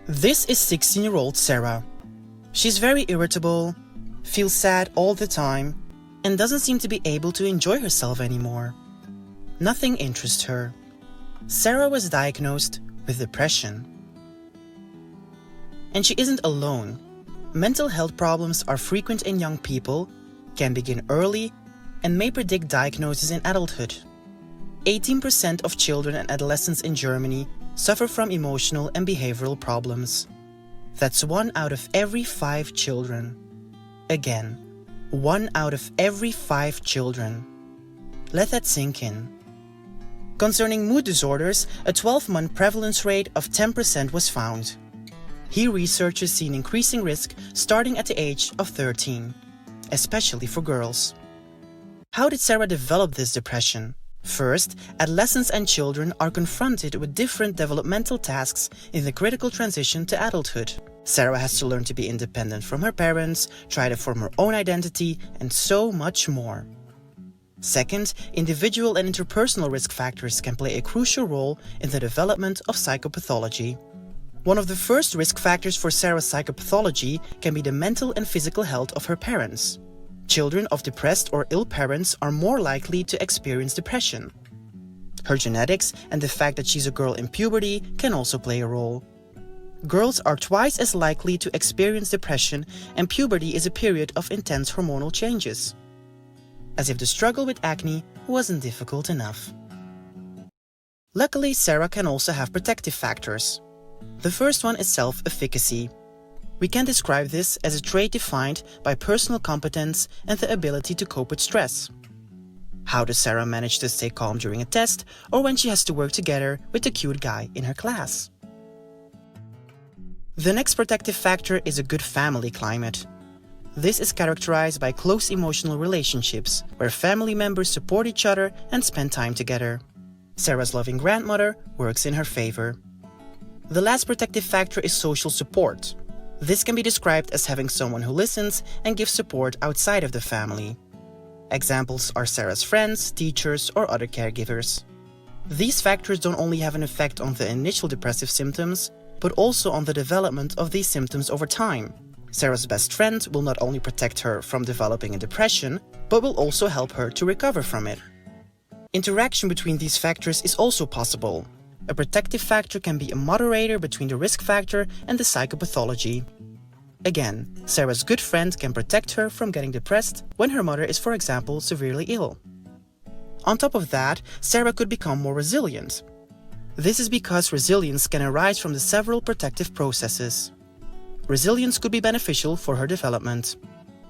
This is 16-year-old Sarah. She's very irritable, feels sad all the time, and doesn't seem to be able to enjoy herself anymore. Nothing interests her. Sarah was diagnosed with depression. And she isn't alone. Mental health problems are frequent in young people, can begin early, and may predict diagnosis in adulthood. 18% of children and adolescents in Germany suffer from emotional and behavioral problems. That's 1 out of every 5 children. Again, 1 out of every 5 children. Let that sink in. Concerning mood disorders, a 12-month prevalence rate of 10% was found. Here researchers see an increasing risk starting at the age of 13, especially for girls. How did Sarah develop this depression? First, adolescents and children are confronted with different developmental tasks in the critical transition to adulthood. Sarah has to learn to be independent from her parents, try to form her own identity, and so much more. Second, individual and interpersonal risk factors can play a crucial role in the development of psychopathology. One of the first risk factors for Sarah's psychopathology can be the mental and physical health of her parents. Children of depressed or ill parents are more likely to experience depression. Her genetics and the fact that she's a girl in puberty can also play a role. Girls are twice as likely to experience depression, and puberty is a period of intense hormonal changes. As if the struggle with acne wasn't difficult enough. Luckily, Sarah can also have protective factors. The first one is self-efficacy. We can describe this as a trait defined by personal competence and the ability to cope with stress. How does Sarah manage to stay calm during a test or when she has to work together with the cute guy in her class? The next protective factor is a good family climate. This is characterized by close emotional relationships where family members support each other and spend time together. Sarah's loving grandmother works in her favor. The last protective factor is social support. This can be described as having someone who listens and gives support outside of the family. Examples are Sarah's friends, teachers, or other caregivers. These factors don't only have an effect on the initial depressive symptoms, but also on the development of these symptoms over time. Sarah's best friend will not only protect her from developing a depression, but will also help her to recover from it. Interaction between these factors is also possible. A protective factor can be a moderator between the risk factor and the psychopathology. Again, Sarah's good friend can protect her from getting depressed when her mother is, for example, severely ill. On top of that, Sarah could become more resilient. This is because resilience can arise from the several protective processes. Resilience could be beneficial for her development.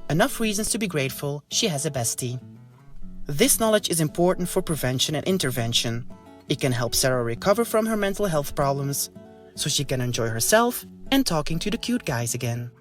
Enough reasons to be grateful she has a bestie. This knowledge is important for prevention and intervention. It can help Sarah recover from her mental health problems, so she can enjoy herself and talking to the cute guys again.